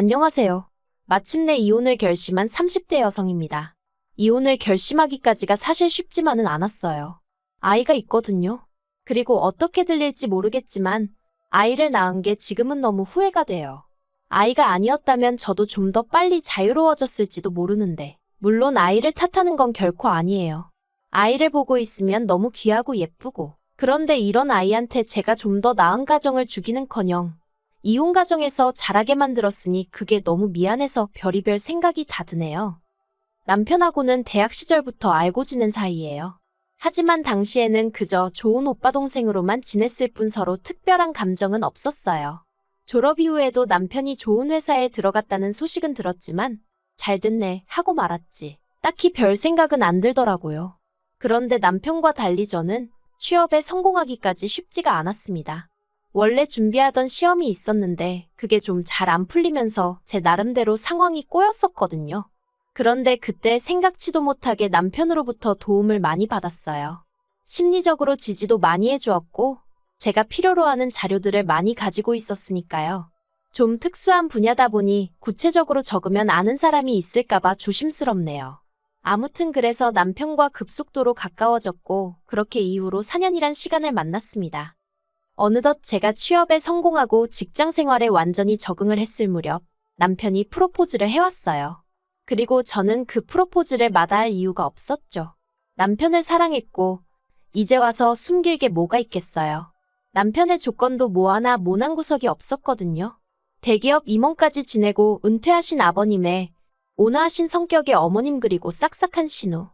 안녕하세요. 마침내 이혼을 결심한 30대 여성입니다. 이혼을 결심하기까지가 사실 쉽지만은 않았어요. 아이가 있거든요. 그리고 어떻게 들릴지 모르겠지만 아이를 낳은 게 지금은 너무 후회가 돼요. 아이가 아니었다면 저도 좀 더 빨리 자유로워졌을지도 모르는데, 물론 아이를 탓하는 건 결코 아니에요. 아이를 보고 있으면 너무 귀하고 예쁘고, 그런데 이런 아이한테 제가 좀 더 나은 가정을 주기는커녕 이혼 가정에서 자라게 만들었으니 그게 너무 미안해서 별의별 생각이 다 드네요. 남편하고는 대학 시절부터 알고 지낸 사이예요. 하지만 당시에는 그저 좋은 오빠 동생으로만 지냈을 뿐 서로 특별한 감정은 없었어요. 졸업 이후에도 남편이 좋은 회사에 들어갔다는 소식은 들었지만 잘 됐네 하고 말았지. 딱히 별 생각은 안 들더라고요. 그런데 남편과 달리 저는 취업에 성공하기까지 쉽지가 않았습니다. 원래 준비하던 시험이 있었는데 그게 좀 잘 안 풀리면서 제 나름대로 상황이 꼬였었거든요. 그런데 그때 생각지도 못하게 남편으로부터 도움을 많이 받았어요. 심리적으로 지지도 많이 해주었고 제가 필요로 하는 자료들을 많이 가지고 있었으니까요. 좀 특수한 분야다 보니 구체적으로 적으면 아는 사람이 있을까봐 조심스럽네요. 아무튼 그래서 남편과 급속도로 가까워졌고 그렇게 이후로 4년이란 시간을 만났습니다. 어느덧 제가 취업에 성공하고 직장 생활에 완전히 적응을 했을 무렵 남편이 프로포즈를 해왔어요. 그리고 저는 그 프로포즈를 마다할 이유가 없었죠. 남편을 사랑했고 이제 와서 숨길 게 뭐가 있겠어요. 남편의 조건도 뭐 하나 모난 구석이 없었거든요. 대기업 임원까지 지내고 은퇴하신 아버님의 온화하신 성격의 어머님 그리고 싹싹한 신우.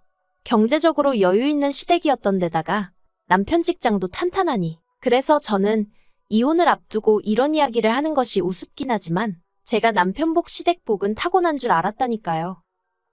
경제적으로 여유 있는 시댁이었던 데다가 남편 직장도 탄탄하니. 그래서 저는 이혼을 앞두고 이런 이야기를 하는 것이 우습긴 하지만 제가 남편복 시댁복은 타고난 줄 알았다니까요.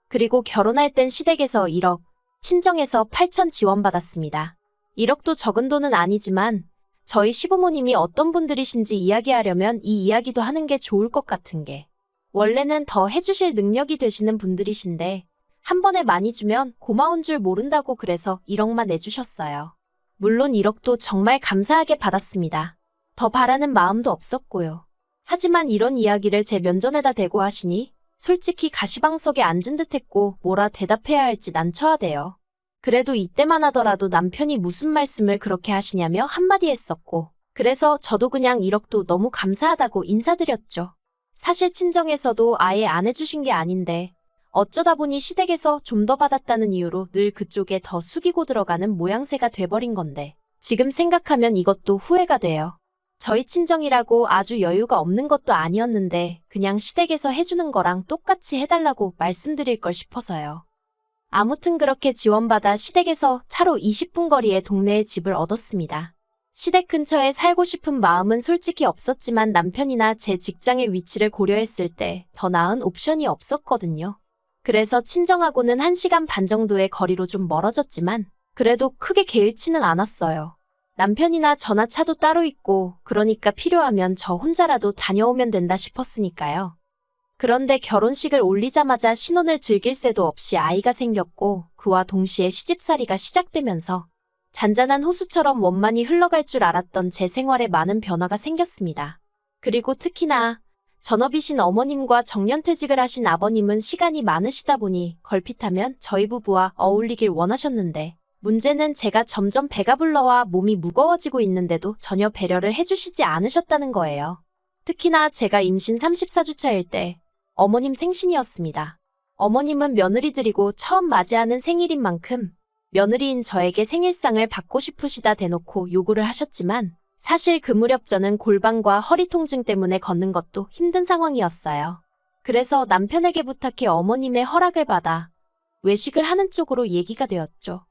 그리고 결혼할 땐 시댁에서 1억, 친정에서 8천 지원받았습니다. 1억도 적은 돈은 아니지만 저희 시부모님이 어떤 분들이신지 이야기하려면 이 이야기도 하는 게 좋을 것 같은 게 원래는 더 해주실 능력이 되시는 분들이신데 한 번에 많이 주면 고마운 줄 모른다고 그래서 1억만 내주셨어요. 물론 1억도 정말 감사하게 받았습니다. 더 바라는 마음도 없었고요. 하지만 이런 이야기를 제 면전에다 대고 하시니 솔직히 가시방석에 앉은 듯 했고 뭐라 대답해야 할지 난처하대요. 그래도 이때만 하더라도 남편이 무슨 말씀을 그렇게 하시냐며 한마디 했었고 그래서 저도 그냥 1억도 너무 감사하다고 인사드렸죠. 사실 친정에서도 아예 안 해주신 게 아닌데 어쩌다 보니 시댁에서 좀 더 받았다는 이유로 늘 그쪽에 더 숙이고 들어가는 모양새가 돼버린 건데 지금 생각하면 이것도 후회가 돼요. 저희 친정이라고 아주 여유가 없는 것도 아니었는데 그냥 시댁에서 해주는 거랑 똑같이 해달라고 말씀드릴 걸 싶어서요. 아무튼 그렇게 지원받아 시댁에서 차로 20분 거리의 동네에 집을 얻었습니다. 시댁 근처에 살고 싶은 마음은 솔직히 없었지만 남편이나 제 직장의 위치를 고려했을 때 더 나은 옵션이 없었거든요. 그래서 친정하고는 1시간 반 정도의 거리로 좀 멀어졌지만 그래도 크게 개의치는 않았어요. 남편이나 저나 차도 따로 있고 그러니까 필요하면 저 혼자라도 다녀오면 된다 싶었으니까요. 그런데 결혼식을 올리자마자 신혼을 즐길 새도 없이 아이가 생겼고 그와 동시에 시집살이가 시작되면서 잔잔한 호수처럼 원만히 흘러갈 줄 알았던 제 생활에 많은 변화가 생겼습니다. 그리고 특히나 전업이신 어머님과 정년퇴직을 하신 아버님은 시간이 많으시다 보니 걸핏하면 저희 부부와 어울리길 원하셨는데 문제는 제가 점점 배가 불러와 몸이 무거워지고 있는데도 전혀 배려를 해주시지 않으셨다는 거예요. 특히나 제가 임신 34주차일 때 어머님 생신이었습니다. 어머님은 며느리들이고 처음 맞이하는 생일인 만큼 며느리인 저에게 생일상을 받고 싶으시다 대놓고 요구를 하셨지만 사실 그 무렵 저는 골반과 허리 통증 때문에 걷는 것도 힘든 상황이었어요. 그래서 남편에게 부탁해 어머님의 허락을 받아 외식을 하는 쪽으로 얘기가 되었죠.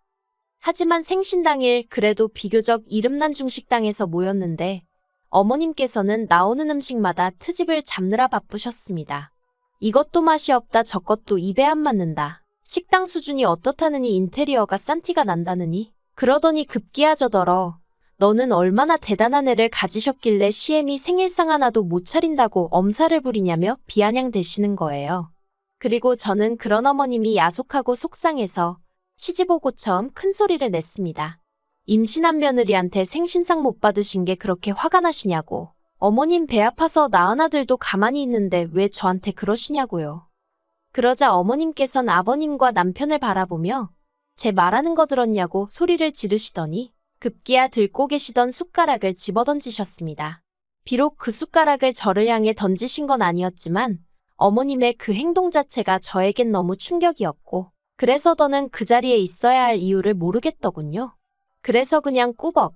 하지만 생신 당일 그래도 비교적 이름난 중식당에서 모였는데 어머님께서는 나오는 음식마다 트집을 잡느라 바쁘셨습니다. 이것도 맛이 없다 저것도 입에 안 맞는다. 식당 수준이 어떻다느니 인테리어가 싼 티가 난다느니 그러더니 급기야 저더러 너는 얼마나 대단한 애를 가지셨길래 시엠이 생일상 하나도 못 차린다고 엄살을 부리냐며 비아냥대시는 거예요. 그리고 저는 그런 어머님이 야속하고 속상해서 시집 오고 처음 큰 소리를 냈습니다. 임신한 며느리한테 생신상 못 받으신 게 그렇게 화가 나시냐고. 어머님 배 아파서 낳은 아들도 가만히 있는데 왜 저한테 그러시냐고요. 그러자 어머님께선 아버님과 남편을 바라보며 제 말하는 거 들었냐고 소리를 지르시더니 급기야 들고 계시던 숟가락을 집어던지셨습니다. 비록 그 숟가락을 저를 향해 던지신 건 아니었지만 어머님의 그 행동 자체가 저에겐 너무 충격이었고 그래서 더는 그 자리에 있어야 할 이유를 모르겠더군요. 그래서 그냥 꾸벅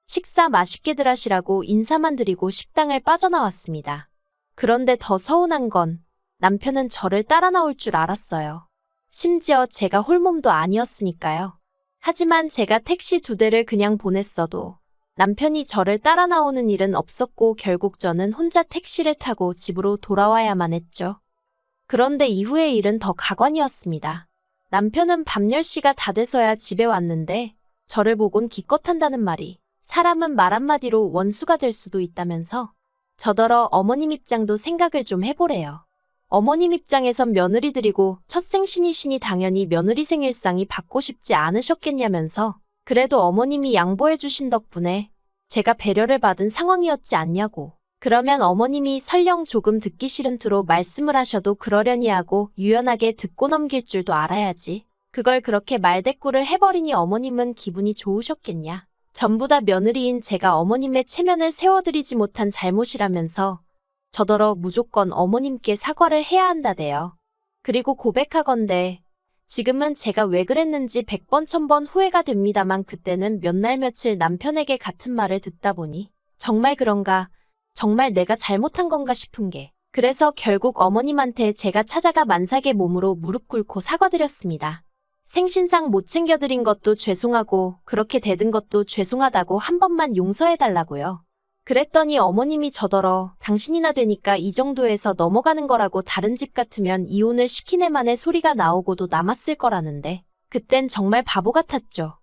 식사 맛있게들 하시라고 인사만 드리고 식당을 빠져나왔습니다. 그런데 더 서운한 건 남편은 저를 따라 나올 줄 알았어요. 심지어 제가 홀몸도 아니었으니까요. 하지만 제가 택시 2대를 그냥 보냈어도 남편이 저를 따라 나오는 일은 없었고 결국 저는 혼자 택시를 타고 집으로 돌아와야만 했죠. 그런데 이후의 일은 더 가관이었습니다. 남편은 밤 10시가 다 돼서야 집에 왔는데 저를 보곤 기껏 한다는 말이 사람은 말 한마디로 원수가 될 수도 있다면서 저더러 어머님 입장도 생각을 좀 해보래요. 어머님 입장에선 며느리들이고 첫 생신이시니 당연히 며느리 생일상이 받고 싶지 않으셨겠냐면서 그래도 어머님이 양보해 주신 덕분에 제가 배려를 받은 상황이었지 않냐고. 그러면 어머님이 설령 조금 듣기 싫은 투로 말씀을 하셔도 그러려니 하고 유연하게 듣고 넘길 줄도 알아야지. 그걸 그렇게 말대꾸를 해버리니 어머님은 기분이 좋으셨겠냐. 전부 다 며느리인 제가 어머님의 체면을 세워드리지 못한 잘못이라면서 저더러 무조건 어머님께 사과를 해야 한다대요. 그리고 고백하건대 지금은 제가 왜 그랬는지 100번 1000번 후회가 됩니다만 그때는 몇 날 며칠 남편에게 같은 말을 듣다 보니 정말 그런가, 정말 내가 잘못한 건가 싶은 게 그래서 결국 어머님한테 제가 찾아가 만삭의 몸으로 무릎 꿇고 사과드렸습니다. 생신상 못 챙겨드린 것도 죄송하고 그렇게 대든 것도 죄송하다고 한 번만 용서해달라고요. 그랬더니 어머님이 저더러 당신이나 되니까 이 정도에서 넘어가는 거라고 다른 집 같으면 이혼을 시키네만의 소리가 나오고도 남았을 거라는데 그땐 정말 바보 같았죠.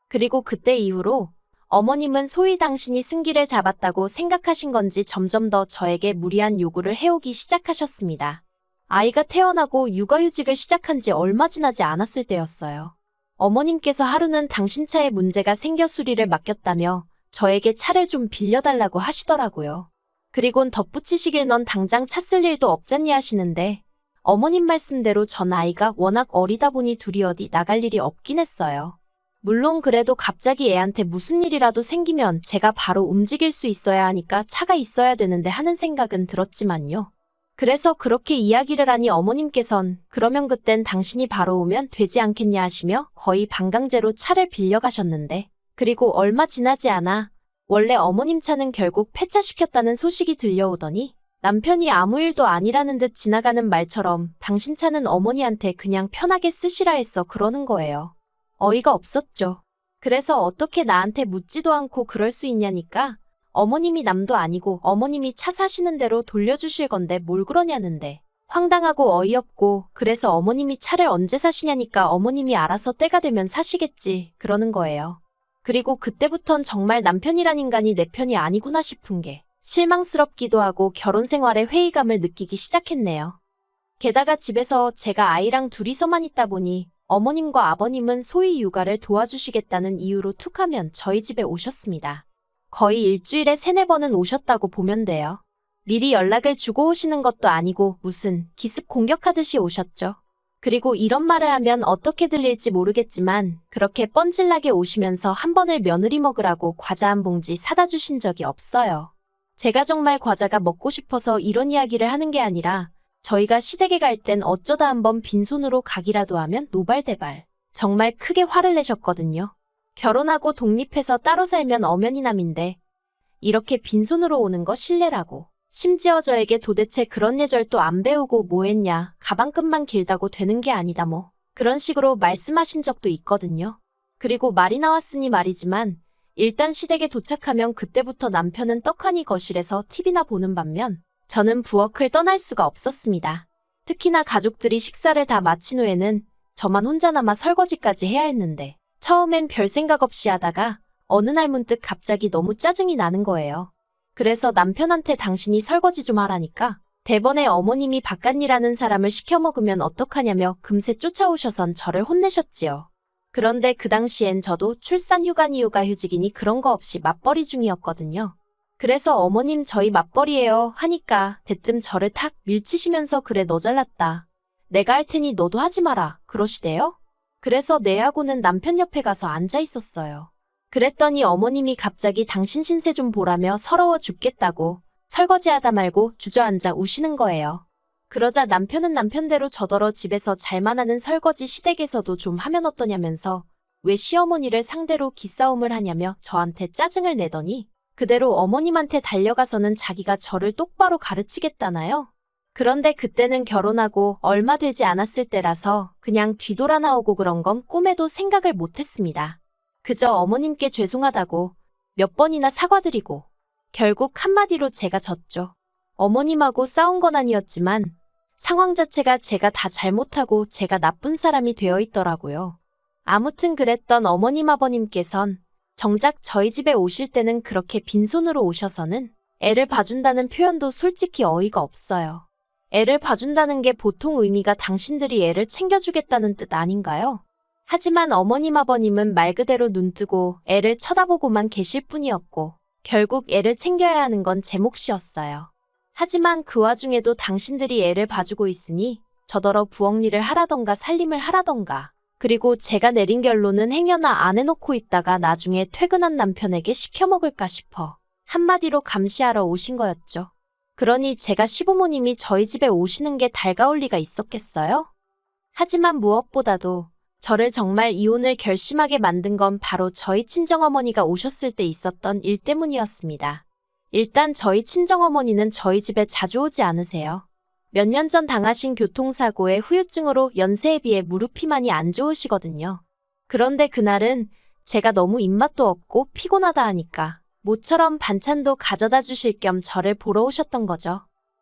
그리고 그때 이후로 어머님은 소위 당신이 승기를 잡았다고 생각하신 건지 점점 더 저에게 무리한 요구를 해오기 시작하셨습니다. 아이가 태어나고 육아휴직을 시작한 지 얼마 지나지 않았을 때였어요. 어머님께서 하루는 당신 차에 문제가 생겨 수리를 맡겼다며 저에게 차를 좀 빌려달라고 하시더라고요. 그리곤 덧붙이시길 넌 당장 차 쓸 일도 없잖니 하시는데 어머님 말씀대로 전 아이가 워낙 어리다 보니 둘이 어디 나갈 일이 없긴 했어요. 물론 그래도 갑자기 애한테 무슨 일이라도 생기면 제가 바로 움직일 수 있어야 하니까 차가 있어야 되는데 하는 생각은 들었지만요. 그래서 그렇게 이야기를 하니 어머님께선 그러면 그땐 당신이 바로 오면 되지 않겠냐 하시며 거의 반강제로 차를 빌려가셨는데 그리고 얼마 지나지 않아 원래 어머님 차는 결국 폐차시켰다는 소식이 들려오더니 남편이 아무 일도 아니라는 듯 지나가는 말처럼 당신 차는 어머니한테 그냥 편하게 쓰시라 해서 그러는 거예요. 어이가 없었죠. 그래서 어떻게 나한테 묻지도 않고 그럴 수 있냐니까 어머님이 남도 아니고 어머님이 차 사시는 대로 돌려주실 건데 뭘 그러냐는데 황당하고 어이없고 그래서 어머님이 차를 언제 사시냐니까 어머님이 알아서 때가 되면 사시겠지 그러는 거예요. 그리고 그때부턴 정말 남편이란 인간이 내 편이 아니구나 싶은 게 실망스럽기도 하고 결혼 생활에 회의감을 느끼기 시작했네요. 게다가 집에서 제가 아이랑 둘이서만 있다 보니 어머님과 아버님은 소위 육아를 도와주시겠다는 이유로 툭하면 저희 집에 오셨습니다. 거의 일주일에 3-4번은 오셨다고 보면 돼요. 미리 연락을 주고 오시는 것도 아니고 무슨 기습 공격하듯이 오셨죠. 그리고 이런 말을 하면 어떻게 들릴지 모르겠지만 그렇게 뻔질나게 오시면서 한 번을 며느리 먹으라고 과자 한 봉지 사다 주신 적이 없어요. 제가 정말 과자가 먹고 싶어서 이런 이야기를 하는 게 아니라 저희가 시댁에 갈 땐 어쩌다 한번 빈손으로 가기라도 하면 노발대발 정말 크게 화를 내셨거든요. 결혼하고 독립해서 따로 살면 엄연히 남인데 이렇게 빈손으로 오는 거 실례라고. 심지어 저에게 도대체 그런 예절도 안 배우고 뭐 했냐, 가방끈만 길다고 되는 게 아니다 뭐 그런 식으로 말씀하신 적도 있거든요. 그리고 말이 나왔으니 말이지만 일단 시댁에 도착하면 그때부터 남편은 떡하니 거실에서 TV나 보는 반면 저는 부엌을 떠날 수가 없었습니다. 특히나 가족들이 식사를 다 마친 후에는 저만 혼자 남아 설거지까지 해야 했는데 처음엔 별 생각 없이 하다가 어느 날 문득 갑자기 너무 짜증이 나는 거예요. 그래서 남편한테 당신이 설거지 좀 하라니까 대번에 어머님이 바깥일하는 사람을 시켜 먹으면 어떡하냐며 금세 쫓아오셔선 저를 혼내셨지요. 그런데 그 당시엔 저도 출산 휴가니 육아휴직이니 그런 거 없이 맞벌이 중이었거든요. 그래서 어머님 저희 맞벌이에요 하니까 대뜸 저를 탁 밀치시면서 그래 너 잘났다. 내가 할 테니 너도 하지 마라 그러시대요. 그래서 내하고는 남편 옆에 가서 앉아 있었어요. 그랬더니 어머님이 갑자기 당신 신세 좀 보라며 서러워 죽겠다고 설거지하다 말고 주저앉아 우시는 거예요. 그러자 남편은 남편대로 저더러 집에서 잘만 하는 설거지 시댁에서도 좀 하면 어떠냐면서 왜 시어머니를 상대로 기싸움을 하냐며 저한테 짜증을 내더니 그대로 어머님한테 달려가서는 자기가 저를 똑바로 가르치겠다나요? 그런데 그때는 결혼하고 얼마 되지 않았을 때라서 그냥 뒤돌아 나오고 그런 건 꿈에도 생각을 못했습니다. 그저 어머님께 죄송하다고 몇 번이나 사과드리고 결국 한마디로 제가 졌죠. 어머님하고 싸운 건 아니었지만 상황 자체가 제가 다 잘못하고 제가 나쁜 사람이 되어 있더라고요. 아무튼 그랬던 어머님 아버님께선 정작 저희 집에 오실 때는 그렇게 빈손으로 오셔서는 애를 봐준다는 표현도 솔직히 어이가 없어요. 애를 봐준다는 게 보통 의미가 당신들이 애를 챙겨주겠다는 뜻 아닌가요? 하지만 어머님 아버님은 말 그대로 눈뜨고 애를 쳐다보고만 계실 뿐이었고 결국 애를 챙겨야 하는 건 제 몫이었어요. 하지만 그 와중에도 당신들이 애를 봐주고 있으니 저더러 부엌 일을 하라던가 살림을 하라던가 그리고 제가 내린 결론은 행여나 안 해놓고 있다가 나중에 퇴근한 남편에게 시켜먹을까 싶어 한마디로 감시하러 오신 거였죠. 그러니 제가 시부모님이 저희 집에 오시는 게 달가울 리가 있었겠어요? 하지만 무엇보다도 저를 정말 이혼을 결심하게 만든 건 바로 저희 친정어머니가 오셨을 때 있었던 일 때문이었습니다. 일단 저희 친정어머니는 저희 집에 자주 오지 않으세요. 몇 년 전 당하신 교통사고의 후유증으로 연세에 비해 무릎이 많이 안 좋으시거든요. 그런데 그날은 제가 너무 입맛도 없고 피곤하다 하니까 모처럼 반찬도 가져다 주실 겸 저를 보러 오셨던 거죠.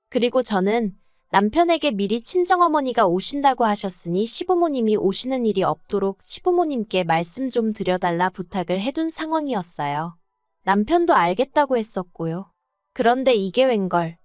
그리고 저는 남편에게 미리 친정어머니가 오신다고 하셨으니 시부모님이 오시는 일이 없도록 시부모님께 말씀 좀 드려달라 부탁을 해둔 상황이었어요. 남편도 알겠다고 했었고요. 그런데 이게 웬걸.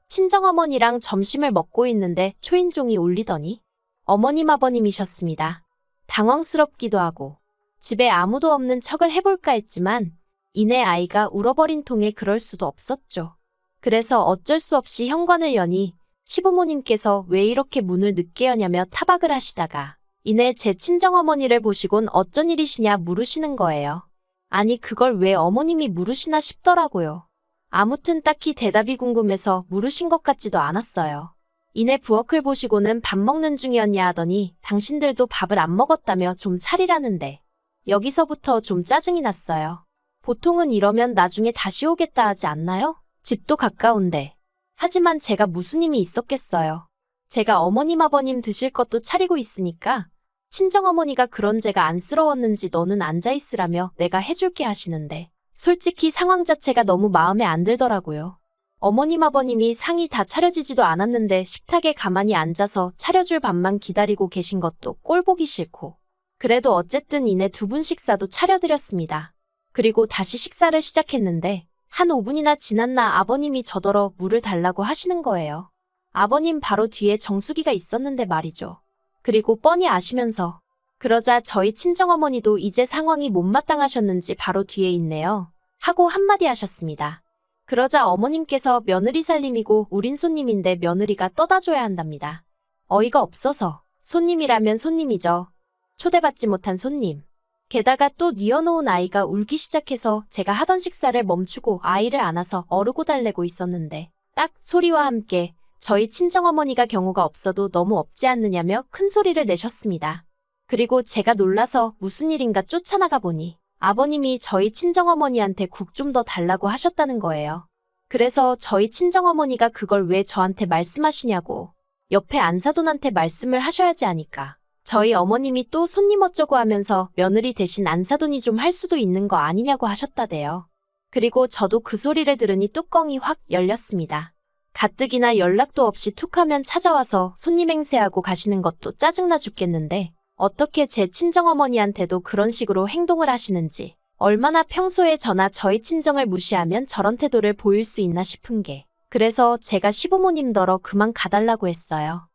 친정어머니랑 점심을 먹고 있는데 초인종이 울리더니 어머님 아버님이셨습니다. 당황스럽기도 하고 집에 아무도 없는 척을 해볼까 했지만 이내 아이가 울어버린 통에 그럴 수도 없었죠. 그래서 어쩔 수 없이 현관을 여니 시부모님께서 왜 이렇게 문을 늦게 여냐며 타박을 하시다가 이내 제 친정어머니를 보시곤 어쩐 일이시냐 물으시는 거예요. 아니 그걸 왜 어머님이 물으시나 싶더라고요. 아무튼 딱히 대답이 궁금해서 물으신 것 같지도 않았어요. 이내 부엌을 보시고는 밥 먹는 중이었냐 하더니 당신들도 밥을 안 먹었다며 좀 차리라는데 여기서부터 좀 짜증이 났어요. 보통은 이러면 나중에 다시 오겠다 하지 않나요? 집도 가까운데. 하지만 제가 무슨 힘이 있었겠어요. 제가 어머님 아버님 드실 것도 차리고 있으니까 친정어머니가 그런 제가 안쓰러웠는지 너는 앉아있으라며 내가 해줄게 하시는데 솔직히 상황 자체가 너무 마음에 안 들더라고요. 어머님 아버님이 상이 다 차려지지도 않았는데 식탁에 가만히 앉아서 차려줄 밥만 기다리고 계신 것도 꼴보기 싫고 그래도 어쨌든 이내 두 분 식사도 차려드렸습니다. 그리고 다시 식사를 시작했는데 한 5분이나 지났나 아버님이 저더러 물을 달라고 하시는 거예요. 아버님 바로 뒤에 정수기가 있었는데 말이죠. 그리고 뻔히 아시면서 그러자 저희 친정어머니도 이제 상황이 못마땅하셨는지 바로 뒤에 있네요. 하고 한마디 하셨습니다. 그러자 어머님께서 며느리 살림이고 우린 손님인데 며느리가 떠다줘야 한답니다. 어이가 없어서 손님이라면 손님이죠. 초대받지 못한 손님. 게다가 또 뉘어놓은 아이가 울기 시작해서 제가 하던 식사를 멈추고 아이를 안아서 어르고 달래고 있었는데 딱 소리와 함께 저희 친정어머니가 경우가 없어도 너무 없지 않느냐며 큰 소리를 내셨습니다. 그리고 제가 놀라서 무슨 일인가 쫓아나가 보니 아버님이 저희 친정어머니한테 국 좀 더 달라고 하셨다는 거예요. 그래서 저희 친정어머니가 그걸 왜 저한테 말씀하시냐고 옆에 안사돈한테 말씀을 하셔야지 하니까 저희 어머님이 또 손님 어쩌고 하면서 며느리 대신 안사돈이 좀 할 수도 있는 거 아니냐고 하셨다대요. 그리고 저도 그 소리를 들으니 뚜껑이 확 열렸습니다. 가뜩이나 연락도 없이 툭 하면 찾아와서 손님 행세하고 가시는 것도 짜증나 죽겠는데 어떻게 제 친정어머니한테도 그런 식으로 행동을 하시는지 얼마나 평소에 저나 저희 친정을 무시하면 저런 태도를 보일 수 있나 싶은 게 그래서 제가 시부모님더러 그만 가달라고 했어요.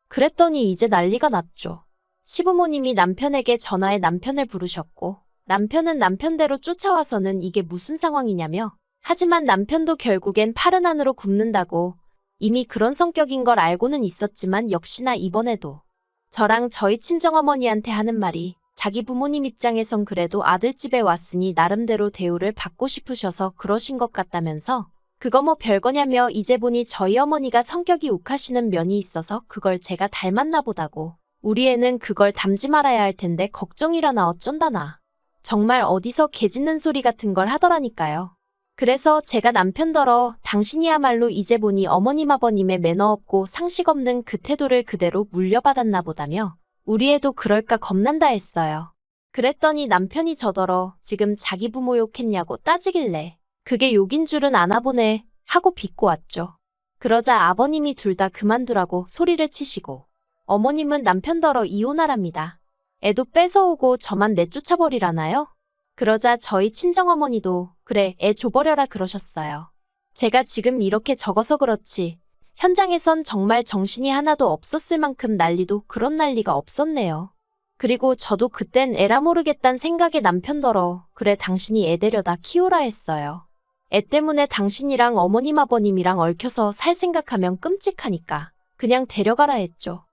그랬더니 이제 난리가 났죠. 시부모님이 남편에게 전화해 남편을 부르셨고 남편은 남편대로 쫓아와서는 이게 무슨 상황이냐며 하지만 남편도 결국엔 팔은 안으로 굽는다고 이미 그런 성격인 걸 알고는 있었지만 역시나 이번에도 저랑 저희 친정어머니한테 하는 말이 자기 부모님 입장에선 그래도 아들집에 왔으니 나름대로 대우를 받고 싶으셔서 그러신 것 같다면서 그거 뭐 별거냐며 이제 보니 저희 어머니가 성격이 욱하시는 면이 있어서 그걸 제가 닮았나 보다고 우리 애는 그걸 닮지 말아야 할 텐데 걱정이라나 어쩐다나 정말 어디서 개 짖는 소리 같은 걸 하더라니까요. 그래서 제가 남편더러 당신이야말로 이제 보니 어머님 아버님의 매너 없고 상식 없는 그 태도를 그대로 물려받았나 보다며 우리 애도 그럴까 겁난다 했어요. 그랬더니 남편이 저더러 지금 자기 부모 욕했냐고 따지길래 그게 욕인 줄은 아나 보네 하고 비꼬 왔죠. 그러자 아버님이 둘 다 그만두라고 소리를 치시고 어머님은 남편더러 이혼하랍니다. 애도 뺏어오고 저만 내쫓아버리라나요? 그러자 저희 친정어머니도 그래 애 줘버려라 그러셨어요. 제가 지금 이렇게 적어서 그렇지 현장에선 정말 정신이 하나도 없었을 만큼 난리도 그런 난리가 없었네요. 그리고 저도 그땐 에라 모르겠단 생각에 남편더러 그래 당신이 애 데려다 키우라 했어요. 애 때문에 당신이랑 어머님 아버님이랑 얽혀서 살 생각하면 끔찍하니까 그냥 데려가라 했죠.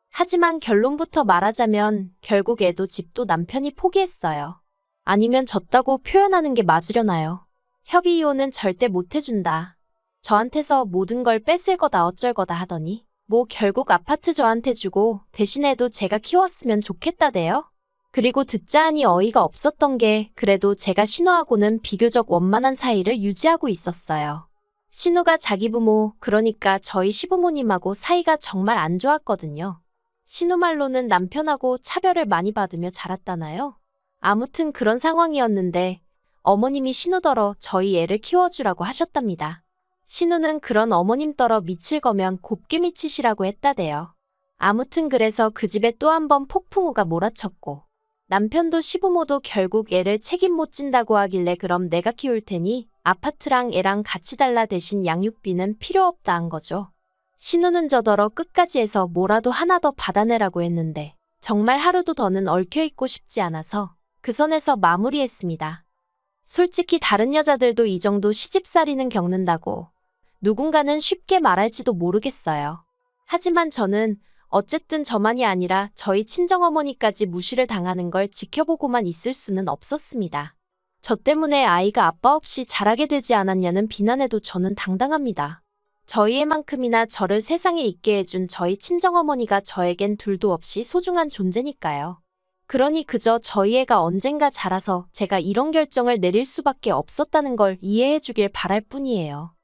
하지만 결론부터 말하자면 결국 애도 집도 남편이 포기했어요. 아니면 졌다고 표현하는 게 맞으려나요? 협의 이혼은 절대 못 해준다. 저한테서 모든 걸 뺏을 거다 어쩔 거다 하더니 뭐 결국 아파트 저한테 주고 대신 애도 제가 키웠으면 좋겠다대요. 그리고 듣자 하니 어이가 없었던 게 그래도 제가 신우하고는 비교적 원만한 사이를 유지하고 있었어요. 신우가 자기 부모 그러니까 저희 시부모님하고 사이가 정말 안 좋았거든요. 신우 말로는 남편하고 차별을 많이 받으며 자랐다나요? 아무튼 그런 상황이었는데 어머님이 신우더러 저희 애를 키워주라고 하셨답니다. 신우는 그런 어머님더러 미칠 거면 곱게 미치시라고 했다대요. 아무튼 그래서 그 집에 또 한 번 폭풍우가 몰아쳤고 남편도 시부모도 결국 애를 책임 못 진다고 하길래 그럼 내가 키울 테니 아파트랑 애랑 같이 달라 대신 양육비는 필요 없다 한 거죠. 신우는 저더러 끝까지 해서 뭐라도 하나 더 받아내라고 했는데 정말 하루도 더는 얽혀있고 싶지 않아서 그 선에서 마무리했습니다. 솔직히 다른 여자들도 이 정도 시집살이는 겪는다고 누군가는 쉽게 말할지도 모르겠어요. 하지만 저는 어쨌든 저만이 아니라 저희 친정어머니까지 무시를 당하는 걸 지켜보고만 있을 수는 없었습니다. 저 때문에 아이가 아빠 없이 자라게 되지 않았냐는 비난에도 저는 당당합니다. 저희 애만큼이나 저를 세상에 있게 해준 저희 친정어머니가 저에겐 둘도 없이 소중한 존재니까요. 그러니 그저 저희 애가 언젠가 자라서 제가 이런 결정을 내릴 수밖에 없었다는 걸 이해해 주길 바랄 뿐이에요.